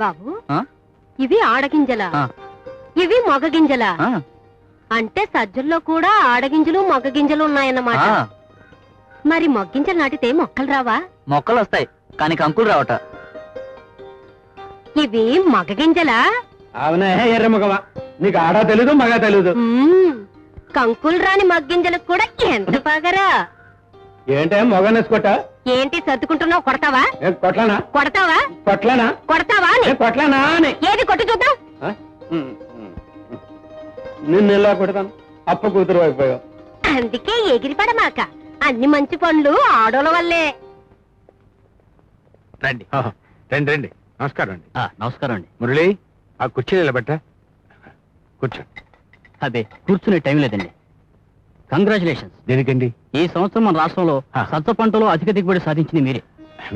బాబు ఇవి ఆడగింజలా ఇవి మగ గింజలా అంటే సజ్జల్లో కూడా ఆడగింజలు మగ గింజలు ఉన్నాయన్నమాట. మరి మొగ్గింజలు నాటితే మొక్కలు రావా? మొక్కలు వస్తాయి కానీ కంకులు రావట. ఇవి మగ గింజలా? అవునా ఎర్ర మగవా, నీకు ఆడా తెలీదు మగ తెలీదు. కంకులు రాని మగ్గింజలకు కూడా ఎంత బాగరా. ఏంటే మొగనేసుకోట ఏంటి సర్దుకుంటున్నావు? కొడతావా? కొట్లానా? కొడతావా? కొట్లానా? కొడతావా? కొట్లానా? ఏది కొట్టు చూద్దాం. నిన్ను ఎలా కొడతాను? అప్ప కూతురు అయిపోయావు. అందుకే ఎగిరిపడమాక. అన్ని మంచి పనులు ఆడోళ్ళ వల్లే. రండి రండి రండి. నమస్కారం అండి. నమస్కారం అండి. మురళి, ఆ కుర్చీలు నిలబెట్ట. కూర్చోండి. అదే కూర్చునే టైం లేదండి. కంగ్రాచులేషన్స్. దేనికండి? ఈ సంవత్సరం మన రాష్ట్రంలో సజ్జ పంటలో అధిక దిగుబడి సాధించింది మీరే.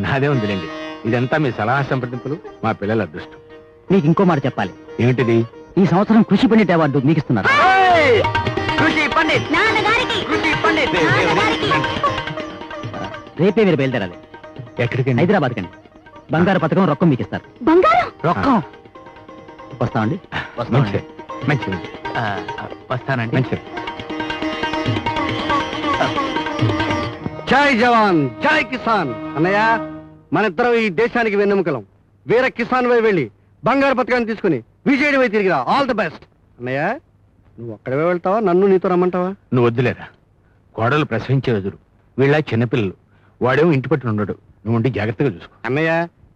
నాదే ఉందిలేండి. ఇదంతా మీ సలహా సంప్రదింపులు, మా పిల్లల అదృష్టం. మీకు ఇంకో మాట చెప్పాలి. ఏమిటిది? ఈ సంవత్సరం కృషి పండిట్ అవార్డు మీకు ఇస్తున్నారు. రేపే మీరు బయలుదేరాలి. ఎక్కడికి? హైదరాబాద్ కండి. బంగారు పథకం రొక్కం మీకు ఇస్తారు. బంగారం రొక్కం. వస్తామండి. మంచిది మంచిది. వస్తానండి. మంచిది. జై జవాన్ జై కిసాన్. అన్నయ్య, మన ఇద్దరం ఈ దేశానికి వెన్నెముకలం. వీర కిసాన్ వై వెళ్ళి బంగారు పథకాన్ని తీసుకుని విజయుడి వై తిరిగిరా. All the best. అన్నయ్య, నువ్వు అక్కడే వెళ్తావా? నన్ను నీతో రమ్మంటావా? నువ్వు వద్దులేరా. కోడలు ప్రసవించే రోజులు, వీళ్ళ చిన్నపిల్లలు. వాడేమో ఇంటి పట్టున ఉండడు. నువ్వు ఉండి జాగ్రత్తగా చూసుకో. అన్నయ్య,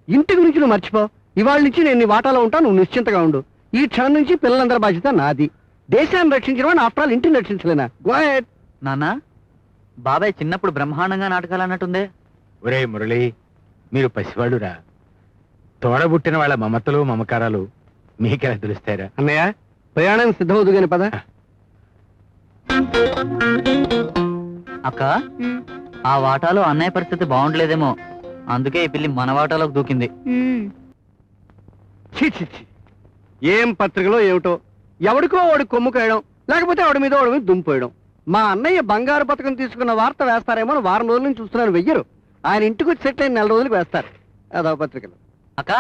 ఇంటి గురించి నువ్వు మర్చిపో. ఇవాళ నుంచి నేను నీ వాటాలో ఉంటా. నువ్వు నిశ్చింతగా ఉండు. ఈ క్షణం నుంచి పిల్లలందరి బాధ్యత నాది. దేశాన్ని రక్షించడం ఆఫ్టర్ ఆల్ ఇంటిని రక్షించలేనా? Go head. నాన్న, బాబాయ్ చిన్నప్పుడు బ్రహ్మాండంగా నాటకాలు అన్నట్టుందే. ఒరే మురళి, మీరు పసివాడురా. తోడబుట్టిన వాళ్ళ మమతలు మమకారాలు మీకెలా తెలుస్తారా? అన్నయ్య, ప్రయాణం సిద్ధమవుదు గాని పద. అక్క, ఆ వాటాలో అన్నయ్య పరిస్థితి బాగుండలేదేమో, అందుకే ఈ పిల్లి మన వాటాలోకి దూకింది. ఛీ ఛీ ఛీ. ఏం పత్రికలో ఏమిటో, ఎవడికో వాడి కొమ్ము కాయడం, లేకపోతే వాడి మీద వాడి మీద దుంపోయడం. మా అన్నయ్య బంగారు పథకం తీసుకున్న వార్త వేస్తారేమో అని వారం రోజుల నుంచి చూస్తున్నాను. వెయ్యరు. ఆయన ఇంటికి వచ్చి సెట్ అయిన 4 రోజులకు వేస్తారు. అదో పత్రికలు. అక్క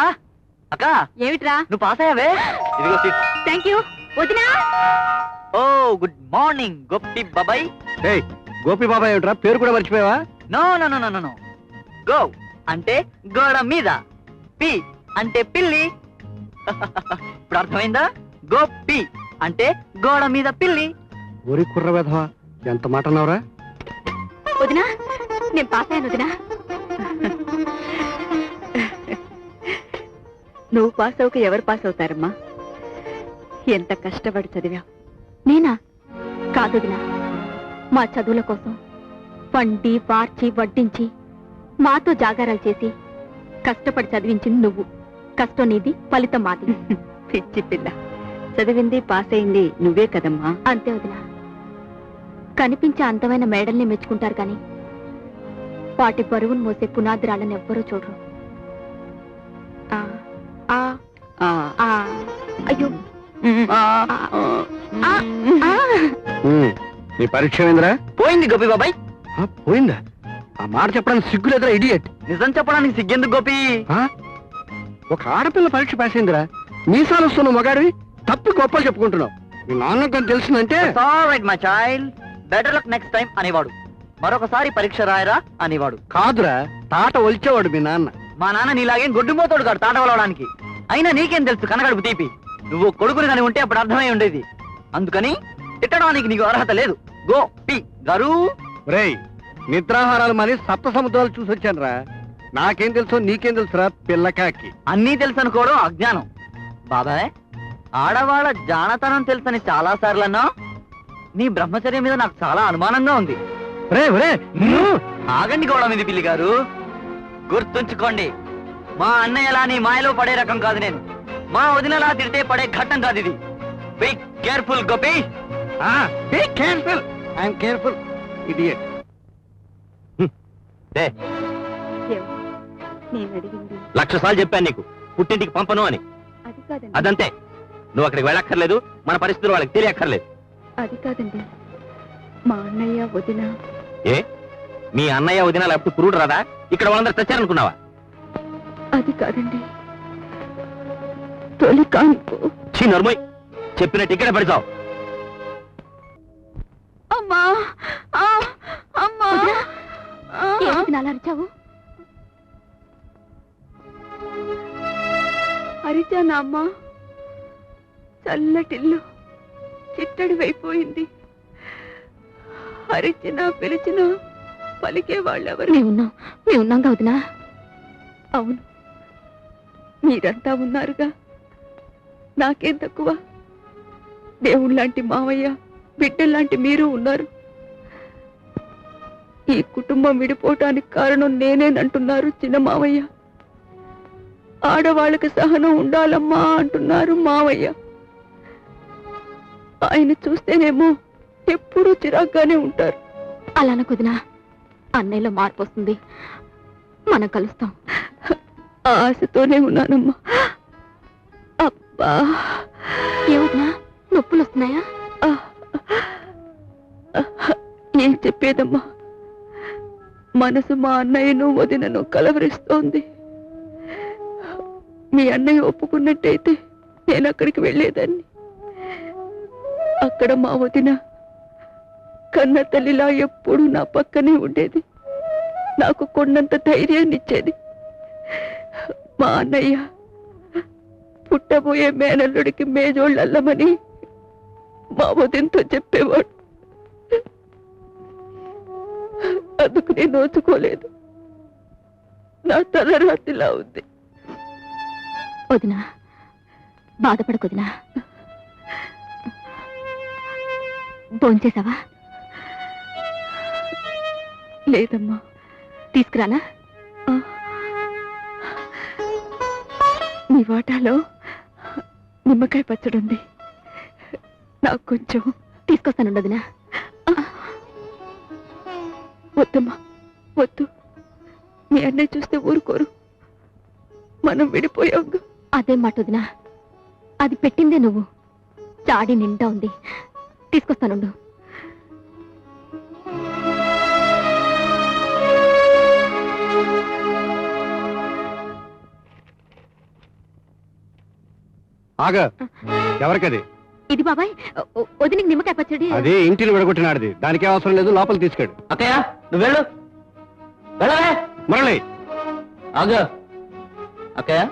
అక్క, ఏమిట్రా? నువ్వు పాస్ అయ్యావే. ఇదిగో సీట్. Thank you. వదినా. ఓ గుడ్ మార్నింగ్ గోపి బాబాయ్. ఏయ్, గోపి బాబాయ్ ఏమిట్రా, పేరు కూడా మర్చిపోయావా? No no no no no. గో అంటే గోడ మీద, పి అంటే పిల్లి. ఇప్పుడు అర్థమైందా? గోపి అంటే గోడ మీద పిల్లి. ఊరి కుర్ర వెధవా, ఎంత మాట అన్నావురా? వదినా, నేను పాస్ అయ్యాను వదినా. నువ్వు పాస్ అవ్వక ఎవరు పాస్ అవుతారమ్మా? ఎంత కష్టపడి చదివావు. నేనా? కాదు వదినా, మా చదువుల కోసం వండి వార్చి వడ్డించి మాతో జాగారాలు చేసి కష్టపడి చదివించింది నువ్వు. కష్టం నీది, ఫలితం మాది. పిచ్చి పిల్ల, చదివింది పాస్ అయింది నువ్వే కదమ్మా. అంతే వదినా. కనిపించే అందమైన మేడల్ని మెచ్చుకుంటారు కానీ వాటి బరువును మోసే పునాదిరాళ్ళని ఎవ్వరూ చూడరు. అయ్యో, నీ పరీక్ష ఏందిరా? పోయింది గోపి బాబాయ్. పోయిందా? ఆ మాట చెప్పడానికి సిగ్గు లేదురా ఇడియట్. నిజం చెప్పడానికి సిగ్గెందుకు గోపి? ఒక ఆడపిల్ల పరీక్ష పాస్ అయిందిరా. మీసాలు వస్తున్న మగాడివి తప్పి గొప్పలు చెప్పుకుంటున్నావు. మీ నాన్నకు తెలిసిందంటే my child, better luck next time అనేవాడు. మరొకసారి పరీక్ష రాయరా అనేవాడు. కాదురా, తాట ఒలిచేవాడు మీ నాన్న. మా నాన్న నీలాగే గొడ్డుమోతోడు కాడు తాట వలవడానికి. అయినా నీకేం తెలుసు కనగడుపు తీపి. నువ్వు కొడుకుని కానీ ఉంటే అప్పుడు అర్థమై ఉండేది. అందుకని తిట్టడానికి నీకు అర్హత లేదు. గో పి గారు. రేయ్, నిద్రాహారాలు మరి సప్త సముద్రాలు చూసి వచ్చాను రా. నాకేం తెలుసో నీకేం తెలుసురా పిల్లకాకి. అన్నీ తెలుసు అనుకోవడం అజ్ఞానం. బాబాయ్, ఆడవాళ్ళ జానతనం తెలుసని చాలా సార్లు అన్నా. నీ బ్రహ్మచర్యం మీద నాకు చాలా అనుమానంగా ఉంది. ఆగండి గౌడ మీద పిల్లి గారు. గుర్తుంచుకోండి, మా అన్నయ్యలా నీ మాయలో పడే రకం కాదు నేను. మా వదినలా తిడితే పడే ఘట్టం కాదు ఇది. Be careful Gopi. Be careful. I'm careful idiot. Lakh సార్లు చెప్పాను నీకు పుట్టింటికి పంపను అని. అదంతే. నువ్వు అక్కడికి వెళ్ళక్కర్లేదు. మన పరిస్థితులు వాళ్ళకి తెలియక్కర్లేదు. అది కాదండి, మా అన్నయ్య వదిన. ఏ, మీ అన్నయ్య వదిన లేకపోతే పురుడు రాదా? ఇక్కడ వాళ్ళందరూ తెచ్చారనుకున్నావా? అది కాదండి, తొలి కాన్పు. చీ నర్మోయ్, చెప్పినట్టు ఇక్కడ పెడతావు. అమ్మా అమ్మా అరిచావు? అరిచానా అమ్మా? చల్లటిల్లు చిట్టడి అయిపోయింది. అరిచినా పిలిచినా పలికే వాళ్ళెవరు? మేమున్నాం కాదునా? అవును, మీరంతా ఉన్నారుగా, నాకేం తక్కువ? దేవుళ్ళలాంటి మావయ్య, బిడ్డల్లాంటి మీరు ఉన్నారు. ఈ కుటుంబం విడిపోవటానికి కారణం నేనేనంటున్నారు చిన్న మావయ్య. ఆడవాళ్ళకి సహనం ఉండాలమ్మా అంటున్నారు మావయ్య. ఆయన చూస్తేనేమో ఎప్పుడూ చిరాగ్గానే ఉంటారు. అలాన కుదినా, అన్నయ్యలో మార్పు వస్తుంది, మనం కలుస్తాం. ఆశతోనే ఉన్నానమ్మా. అబ్బా, ఏమవుతున్నా? నొప్పులు వస్తున్నాయా? ఏం చెప్పేదమ్మా, మనసు మా అన్నయ్యను వదినను కలవరిస్తోంది. మీ అన్నయ్య ఒప్పుకున్నట్టయితే నేను అక్కడికి వెళ్ళేదాన్ని. అక్కడ మా వదిన కన్న తల్లిలా ఎప్పుడూ నా పక్కనే ఉండేది, నాకు కొండంత ధైర్యాన్ని ఇచ్చేది. మా అన్నయ్య పుట్టబోయే మేనల్లుడికి మేజోళ్ళల్లమని మా వదినతో చెప్పేవాడు. అందుకు నేను నోచుకోలేదు. నా తలరాతిలా ఉంది. వదినా, బాధపడకొదినా. భోంచేసావా? లేదమ్మా. తీసుకురానా? మీ వాటాలో నిమ్మకాయ పచ్చడి ఉంది, నాకు కొంచెం తీసుకొస్తాను. వదినా. వద్దమ్మా, వద్దు. మీ అన్నయ్య చూస్తే ఊరుకోరు. మనం విడిపోయాం. అదే మాట వదినా, అది పెట్టిందే నువ్వు. చాడి నిండా ఉంది, తీసుకొస్తానుండు. ఆగా, ఎవరికది? ఇది బాబాయ్, వదినికి నిమ్మకాయ పచ్చడి. అది ఇంటిని విడగొట్టినాడిది, దానికే అవసరం లేదు, లోపల తీసుకెడు. అక్కయ్య, నువ్వు వెళ్ళు. వెళ్ళవే మురళి. ఆగా, అక్కయ్య,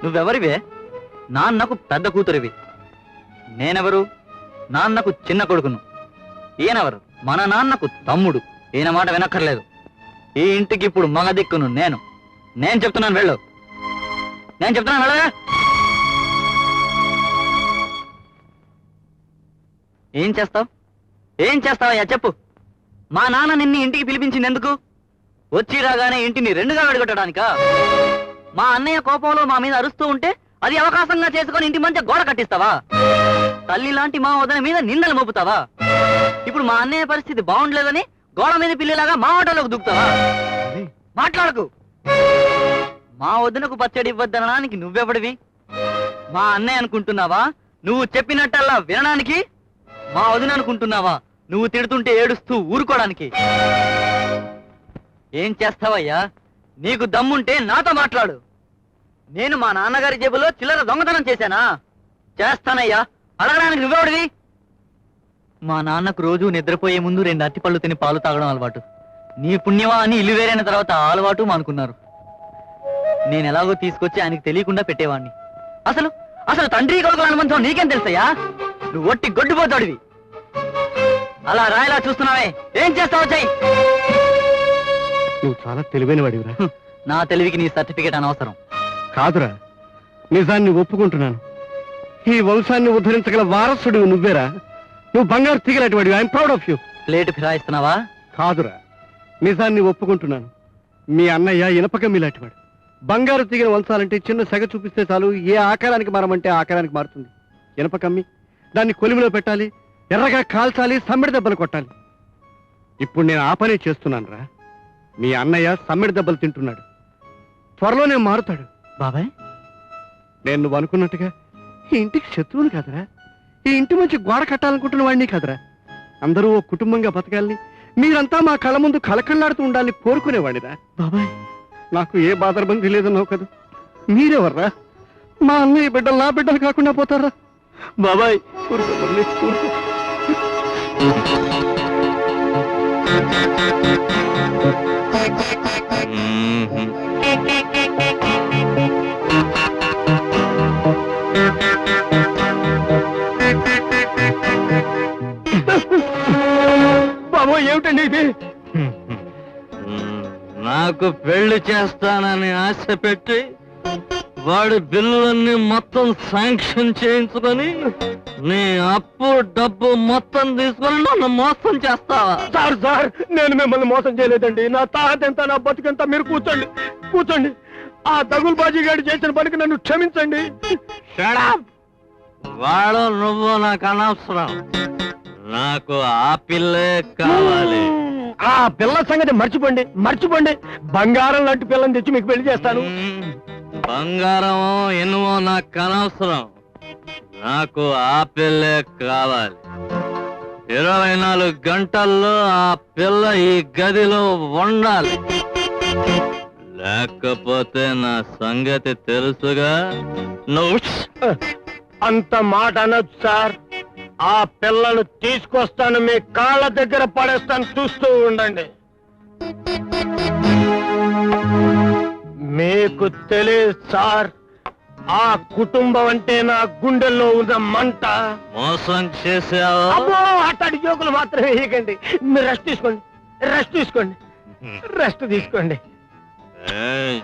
నువ్వెవరివే? నాన్నకు పెద్ద కూతురివి. నేనెవరు? నాన్నకు చిన్న కొడుకును. ఈయనెవరు? మన నాన్నకు తమ్ముడు. ఈయన మాట వినక్కర్లేదు. ఈ ఇంటికి ఇప్పుడు మగ దిక్కును నేను చెప్తున్నాను వెళ్ళు. నేను చెప్తున్నాను వెళ్ళవే. ఏం చేస్తావయ్యా చెప్పు. మా నాన్న నిన్ను ఇంటికి పిలిపించింది ఎందుకు? వచ్చి రాగానే ఇంటిని రెండుగా విడగొట్టడానికా? మా అన్నయ్య కోపంలో మా మీద అరుస్తూ ఉంటే అది అవకాశంగా చేసుకొని ఇంటి మధ్య గోడ కట్టిస్తావా? తల్లి లాంటి మా వదిన మీద నిందలు మోపుతావా? ఇప్పుడు మా అన్నయ్య పరిస్థితి బాగుండలేదని గోడ మీద పిల్లిలాగా మా ఆటోలోకి దూకుతావా? మాట్లాడకు. మా వదినకు పచ్చడి ఇవ్వద్దనడానికి నువ్వెవడివి? మా అన్నయ్య అనుకుంటున్నావా నువ్వు చెప్పినట్టల్లా వినడానికి? మా వదిన అనుకుంటున్నావా నువ్వు తిడుతుంటే ఏడుస్తూ ఊరుకోవడానికి? ఏం చేస్తావయ్యా? నీకు దమ్ముంటే నాతో మాట్లాడు. నేను మా నాన్నగారి జేబులో చిల్లర దొంగతనం చేశానా? చేస్తానయ్యా. అడగడానికి నువ్వెవడివి? మా నాన్నకు రోజు నిద్రపోయే ముందు 2 అరటిపళ్ళు తిని పాలు తాగడం అలవాటు. నీ పుణ్యమా అని ఇల్లు వేరైన తర్వాత ఆ అలవాటు మానుకున్నారు. నేను ఎలాగో తీసుకొచ్చి ఆయనకి తెలియకుండా పెట్టేవాడిని. అసలు తండ్రి కొడుకుల అనుబంధం నీకేం తెలుసయ్యా? నువ్వు ఒట్టి గొడ్డుపోతాడివి. అలా రాయలా చూస్తున్నావే, ఏం చేస్తావు చెయ్యి. నువ్వు చాలా తెలివైన వాడివిరా. నా తెలివికి నీ సర్టిఫికేట్ అనవసరం. కాదురా, నిజాన్ని ఒప్పుకుంటున్నాను. ఈ వంశాన్ని ఉద్ధరించగల వారసుడు నువ్వేరా. నువ్వు బంగారు తీగలాంటి వాడివి. I'm proud of you. Plate ఫిరాయిస్తున్నావా? కాదురా, నిజాన్ని ఒప్పుకుంటున్నాను. మీ అన్నయ్య ఇనపకమ్మిలాంటి వాడు. బంగారు తీగను వంచాలంటే చిన్న సెగ చూపిస్తే చాలు, ఏ ఆకారానికి మారమంటే ఆ ఆకారానికి మారుతుంది. ఇనపకమ్మి దాన్ని కొలిమిలో పెట్టాలి, ఎర్రగా కాల్చాలి, సమ్మెడి దెబ్బలు కొట్టాలి. ఇప్పుడు నేను ఆ పనే చేస్తున్నాను రా. మీ అన్నయ్య సమ్మెడి దెబ్బలు తింటున్నాడు, త్వరలోనే మారుతాడు. బాబాయ్, నేను నువ్వు అనుకున్నట్టుగా ఈ ఇంటికి శత్రువుని కాదురా, ఈ ఇంటి మంచి గోడ కట్టాలనుకుంటున్న వాడిని కాదురా. అందరూ ఓ కుటుంబంగా బతకాలని, మీరంతా మా కళ్ళ ముందు కళకళ్ళాడుతూ ఉండాలని కోరుకునేవాడిరా. బాబాయ్, నాకు ఏ బాధరబంది లేదన్నావు కదా, మీరెవర్రా? మా అన్నయ్య బిడ్డలు నా బిడ్డలు కాకుండా పోతారా? బాబాయ్ ఊరుకో మురళి, ఊరుకో. బాబు ఏమిటండి ఇది? నాకు పెళ్లి చేస్తానని ఆశ పెట్టి వాడి బిల్లులన్నీ మొత్తం శాంక్షన్ చేయించుకొని నీ అప్పు డబ్బు మొత్తం తీసుకొని నన్ను మోసం చేస్తావా? సార్ సార్, నేను మిమ్మల్ని మోసం చేయలేదండి. నా తాహత ఎంత, నా బతుకెంత. మీరు కూర్చోండి, కూర్చోండి. ఆ దగులుబాజీ గారు చేసిన పనికి నన్ను క్షమించండి. Shut up! వాడు నువ్వు నాకు అనవసరం. నాకు ఆ పిల్లే కావాలి. ఆ పిల్ల సంగతి మర్చిపోండి, మర్చిపోండి. బంగారం లాంటి పిల్లని తెచ్చి మీకు పెళ్లి చేస్తాను. బంగారమో ఎన్నో నాకు అనవసరం. నాకు ఆ పిల్లే కావాలి. 24 గంటల్లో ఆ పిల్ల ఈ గదిలో ఉండాలి. లేకపోతే నా సంగతి తెలుసుగా. నువ్వు అంత మాట అనొచ్చు సార్. ఆ పిల్లను తీసుకొస్తాను, మీ కాళ్ళ దగ్గర పడేస్తాను, చూస్తూ ఉండండి. మీకు తెలియదు సార్, ఆ కుటుంబం అంటే నా గుండెల్లో ఉన్న మంట. మోసం చేసావు. అబ్బో, అట్లాంటి జోకులు మాత్రం వేయకండి. మీరు రెస్ట్ తీసుకోండి, రెస్ట్ తీసుకోండి, రెస్ట్ తీసుకోండి. ఏయ్.